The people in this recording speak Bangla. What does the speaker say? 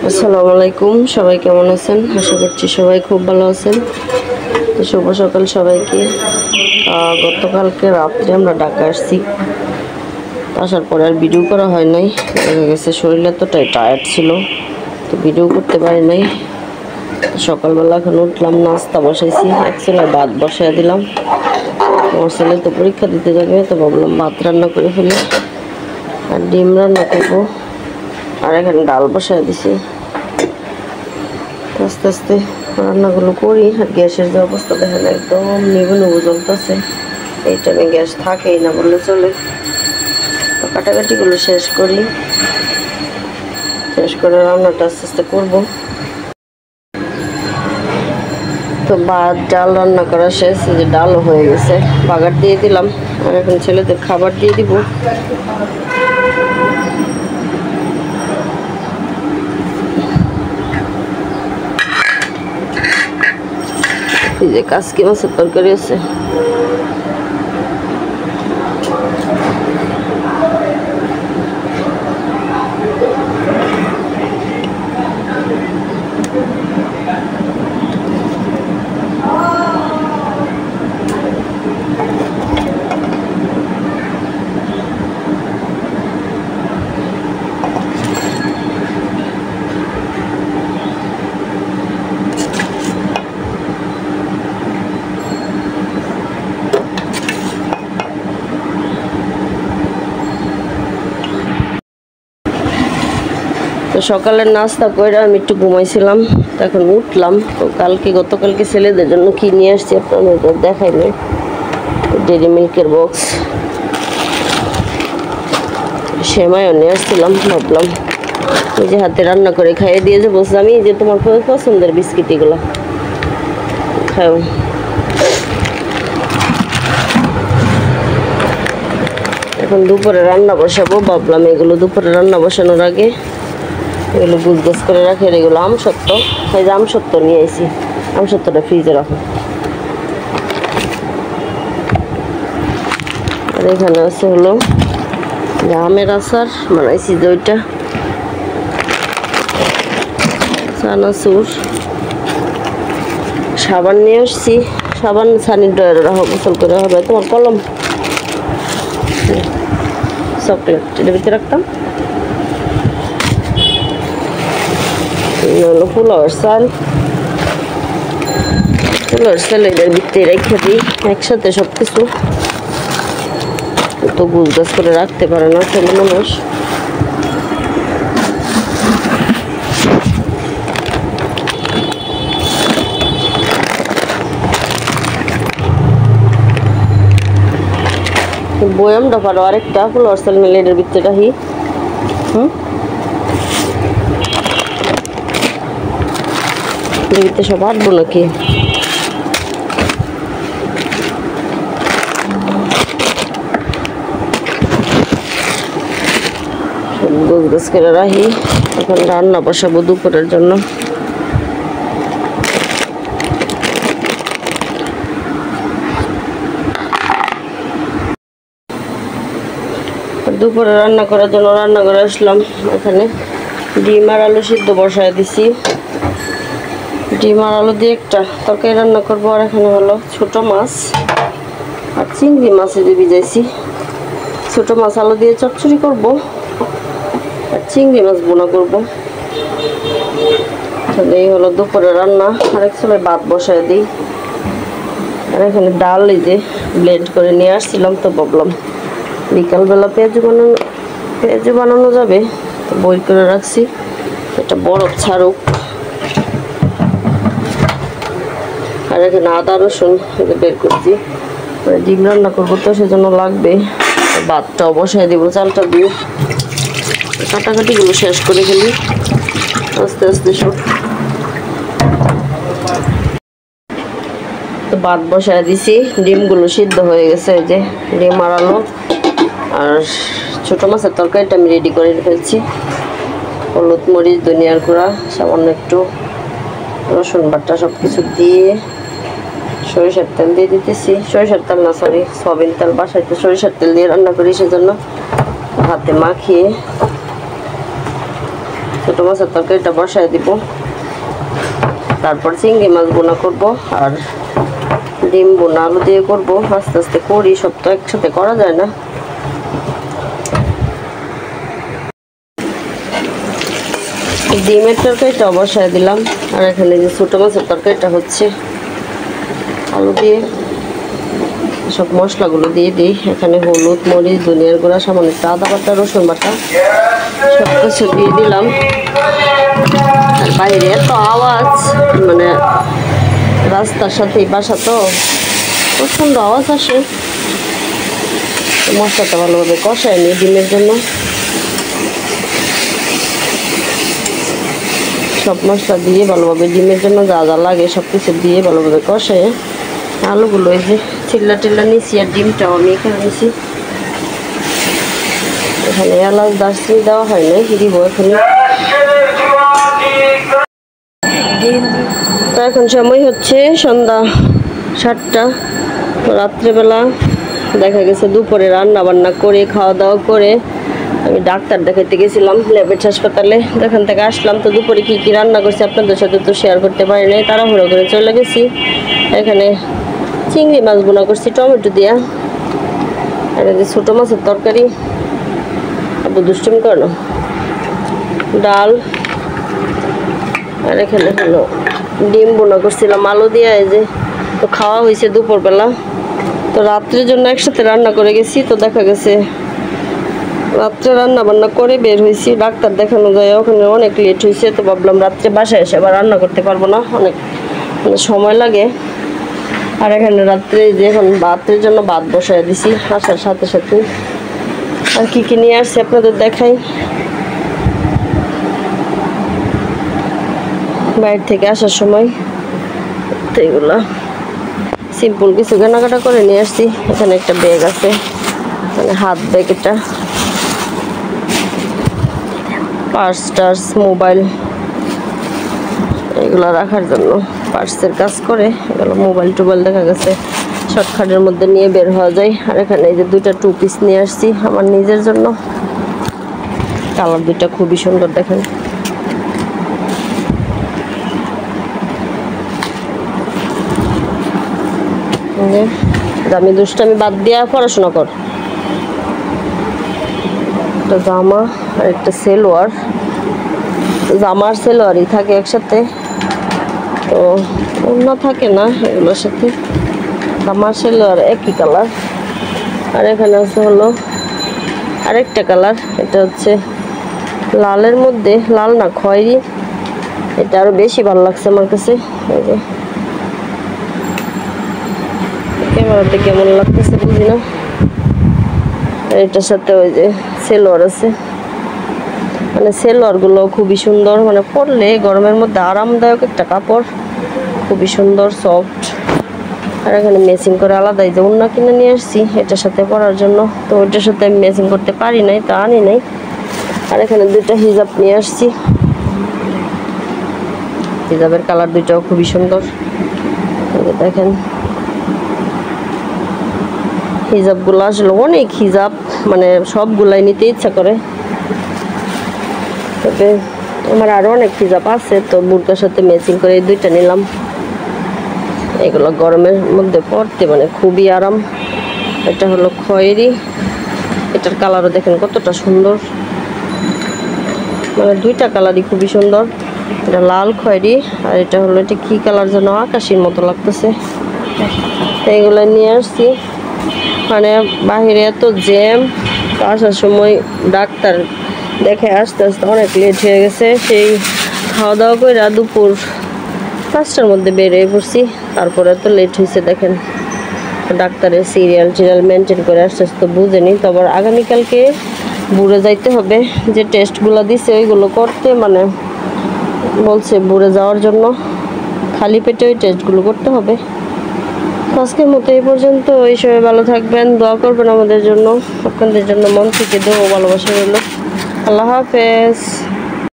আসসালামু আলাইকুম, সবাই কেমন আছেন? আশা করছি সবাই খুব ভালো আছেন। শুভ সকাল সবাইকে। গতকালকে রাত্রে আমরা ঢাকা আসছি, আসার পরে আর ভিডিও করা হয় নাই। দেখা গেছে শরীর এতটাই টায়ার্ড ছিল, তো ভিডিও করতে পারি নাই। সকালবেলা এখন উঠলাম, নাস্তা বসাইছি, এক চুলায় ভাত বসাই দিলাম। আমার ছেলে তো পরীক্ষা দিতে যাবে, তো ভাবলাম ভাত রান্না করে ফেলি আর ডিম রান্না করবো। আর এখানে ডাল বসাই দিছি। আস্তে আস্তে রান্নাগুলো করি। আর গ্যাসের যে অবস্থা দেখেন, একদম নিবু নিবু জ্বলতেছে। এই টাইমে গ্যাস থাকেই না বললে চলে। তো কাটাকাটিগুলো শেষ করি, শেষ করে রান্নাটা আস্তে আস্তে করবো। তো ভাত ডাল রান্না করা শেষ, যে ডালও হয়ে গেছে, বাগার দিয়ে দিলাম। আর এখন ছেলেদের খাবার দিয়ে দিব। এই যে কাসকি মাছের তরকারি আছে। তো সকালের নাস্তা করে আমি একটু ঘুমাইছিলাম, তো এখন উঠলাম। তো গতকালকে ছেলেদের জন্য কি নিয়ে আসছি আপনাদের দেখাই নাই। ডেরি মিল্কের বক্স, সেমাইও নিয়ে আসছিলাম। ভাবলাম ওই যে হাতে রান্না করে খাইয়ে দিয়ে যে বলছি আমি, যে তোমার পছন্দের বিস্কিট এগুলো খাও। এখন দুপুরে রান্না বসাবো। ভাবলাম এগুলো দুপুরে রান্না বসানোর আগে এগুলো গুছগাছ করে রাখি। আর এগুলো আমসত্ত্ব, এই যে আমসত্ত্ব নিয়ে আসি, আমসত্ত্বটা ফ্রিজে রাখো। আর এখানে আছে হলো যে আমের আচার বানাইছি, যে ওইটা চানাচুর। সাবান নিয়ে আসছি, সাবান সানির ড্রয়ারে রাখো, গোসল করে হবে। তোমার কলম, চকলেট এটার ভিতরে রাখতাম। হলো পোলাওয়ের চাল, পোলাওয়ের চাল এটার ভিতরে রেখে দিই একসাথে সব কিছু। তো গুছগাছ করে রাখতে পারে না ছেলে মানুষ। বয়ামটা পারো আরেকটা পোলাওয়ের চাল মিলে এটার ভিতরে রাখি। ভিতরে সব আটবো নাকি? গোছ করে রাখি। এখন রান্না বসাবো দুপুরের জন্য। দুপুরে রান্না করার জন্য রান্না করে আসলাম। এখানে ডিম আর আলু সিদ্ধ বসায় দিছি। ডিম আর আলু দিয়ে একটা তরকারি রান্না করবো। আর এখানে হলো ছোট মাছ আর চিংড়ি মাছে দিয়ে ভিজাইছি। ছোট মাছ আলু দিয়ে চচ্চড়ি করব, আর চিংড়ি মাছ বোনা করব। তাহলে এই হলো দুপুরে রান্না। আর এক সময় ভাত বসায় দিই। আর এখানে ডাল এই যে ব্লেন্ড করে নিয়ে আসছিলাম, তো ভাবলাম বিকালবেলা পেঁয়াজু বানানো যাবে, তো বই করে রাখছি। এটা বরফ ছাড়ুক। আর এখানে আদা রসুন বের করছি, ডিম রান্না করবো, তো সেজন্য লাগবে। ভাতটাও বসাই দিব, চালটা দিয়ে কাটাকাটিগুলো শেষ করে ফেলি আস্তে আস্তে সব। তো ভাত বসায় দিছি, ডিমগুলো সিদ্ধ হয়ে গেছে। এই যে ডিম আর আলু আর ছোটো মাছের তরকারিটা আমি রেডি করে ফেলছি। হলুদ মরিচ ধনিয়ার গুঁড়া সামান্য একটু রসুন বাটা সব কিছু দিয়ে সরিষার তেল দিয়ে দিতেছি। সরিষার তেল না, সরি সয়াবিন তেল। বাসায় তো সরিষার তেল দিয়ে রান্না করি, সেজন্য হাতে মাখিয়ে ছোট ছোটো মাছের তরকারিটা বসায় দিব, তারপর চিংড়ি মাছ বোনা করব আর ডিম বোনা আলু দিয়ে করব। আস্তে আস্তে করি, সব তো একসাথে করা যায় না। ডিমের তরকারিটা বসায় দিলাম, আর এখানে যে ছোটো মাছের তরকারিটা হচ্ছে আলু দিয়ে। সব মশলাগুলো দিয়ে দিই, এখানে হলুদ, মরিচ, ধনিয়ার গুঁড়া, সামান্য একটু আদা বাটা, রসুন বাটা সব কিছু দিয়ে দিলাম। আর বাইরে এত আওয়াজ, মানে রাস্তার সাথে বাসা তো প্রচণ্ড আওয়াজ আসে। মশলাটা ভালোভাবে কষায় নিই ডিমের জন্য। সব মশলা দিয়ে ভালোভাবে ডিমের জন্য যা যা লাগে সব কিছু দিয়ে ভালোভাবে কষায় আলুগুলো এই যে চিল্লা টিল্লা নিচ্ছি, আর ডিমটাও আমি এখানে নিচ্ছি। এখানে এলাচ দারচিনি দেওয়া হয় না, দিব এখানে। তো এখন সময় হচ্ছে সন্ধ্যা 7টা। রাত্রেবেলা দেখা গেছে দুপুরে রান্না বান্না করে খাওয়া দাওয়া করে আমি ডাক্তার দেখাইতে গেছিলাম লেবেট হাসপাতালে। এখান থেকে আসলাম, তো দুপুরে কী কী রান্না করছি আপনাদের সাথে তো শেয়ার করতে পারি নাই, তাড়াহুড়ো করে চলে গেছি। এখানে চিংড়ি মাছ বোনা করছি টমেটো দিয়া, আর এই যে ছোটো মাছের তরকারি, আবু দুষ্টুমি করো, ডাল, আর এখানে হলো ডিম বোনা করছিলাম আলু দিয়া। এই যে তো খাওয়া হয়েছে দুপুরবেলা। তো রাত্রের জন্য একসাথে রান্না করে গেছি, তো দেখা গেছে রাত্রে রান্না বান্না করে বের হয়েছি। ডাক্তার দেখানো যায়, ওখানে অনেক লেট হয়েছে, তো ভাবলাম রাত্রে বাসায় এসে আবার রান্না করতে পারবো না, অনেক সময় লাগে। আর এখানে রাত্রে যে এখন ভাতের জন্য ভাত বসায় দিছি আসার সাথে সাথে। আর কি কি নিয়ে আসছি আপনাদের দেখাই। বাইরে থেকে আসার সময় তো এগুলা সিম্পল কিছু কেনাকাটা করে নিয়ে আসছি। এখানে একটা ব্যাগ আছে, মানে হাত ব্যাগ, এটা পার্স টার্স, মোবাইল এগুলো রাখার জন্য, পার্সের কাজ করে এগুলো। মোবাইল টোবাইল দেখা গেছে শর্টকাটের মধ্যে নিয়ে বের হওয়া যায়। আর এখানে এই যে 2টা 2 পিস নিয়ে আসছি আমার নিজের জন্য, কালার 2টা খুবই সুন্দর দেখেন। আমি দুষ্টামি বাদ দিয়া পড়াশোনা কর। একটা জামা আর একটা সেলোয়ার, জামার সেলোয়ারই থাকে একসাথে, তো অন্য থাকে না এগুলোর সাথে। জামার সেলোয়ার একই কালার। আর এখানে আছে হলো আরেকটা কালার, এটা হচ্ছে লালের মধ্যে, লাল না খয়েরি, এটা আরো বেশি ভালো লাগছে আমার কাছে। এই যে ক্যামেরাতে কেমন লাগতেছে বুঝি না। এটার সাথে ওই যে সেলোয়ার আছে, মানে সেলোয়ারগুলো খুবই সুন্দর, মানে পরলে গরমের মধ্যে আরামদায়ক একটা কাপড়, খুবই সুন্দর সফট। আর এখানে ম্যাচিং করে আলাদা এই যে ওড়না কিনে নিয়ে আসছি এটার সাথে পরার জন্য, তো ওইটার সাথে আমি ম্যাচিং করতে পারি নাই, তা আনি নাই। আর এখানে 2টা হিজাব নিয়ে আসছি, হিজাবের কালার 2টাও খুবই সুন্দর। দেখেন হিজাবগুলো আসলে অনেক হিজাব, মানে সবগুলাই নিতে ইচ্ছা করে, তবে আমার আরও অনেক হিজাব আছে, তো বুরকার সাথে ম্যাচিং করে এই 2টা নিলাম। এগুলো গরমের মধ্যে পরতে মানে খুবই আরাম। এটা হলো খয়েরি, এটার কালারও দেখেন কতটা সুন্দর, মানে 2টা কালারই খুবই সুন্দর। এটা লাল খয়েরি, আর এটা হলো, এটা কী কালার যেন আকাশির মতো লাগতেছে। এইগুলো নিয়ে আসছি, মানে বাহিরে এত জ্যাম, আসার সময় ডাক্তার দেখে আসতে আসতে অনেক লেট হয়ে গেছে। সেই খাওয়া দাওয়া করে দুপুর 5টার মধ্যে বেরিয়ে পড়ছি, তারপরে এত লেট হয়েছে দেখেন। ডাক্তারের সিরিয়াল মেনটেন করে আসতে আসতে বুঝেনি। তো আবার আগামীকালকে বুড়ে যাইতে হবে, যে টেস্টগুলো দিছে ওইগুলো করতে, মানে বলছে বুড়ে যাওয়ার জন্য খালি পেটে ওই টেস্টগুলো করতে হবে। আজকের মতো এই পর্যন্ত। এই সবাই ভালো থাকবেন, দোয়া করবেন আমাদের জন্য, আপনাদের জন্য মন থেকে দোয়া ভালোবাসা রইল। আল্লাহ হাফেজ।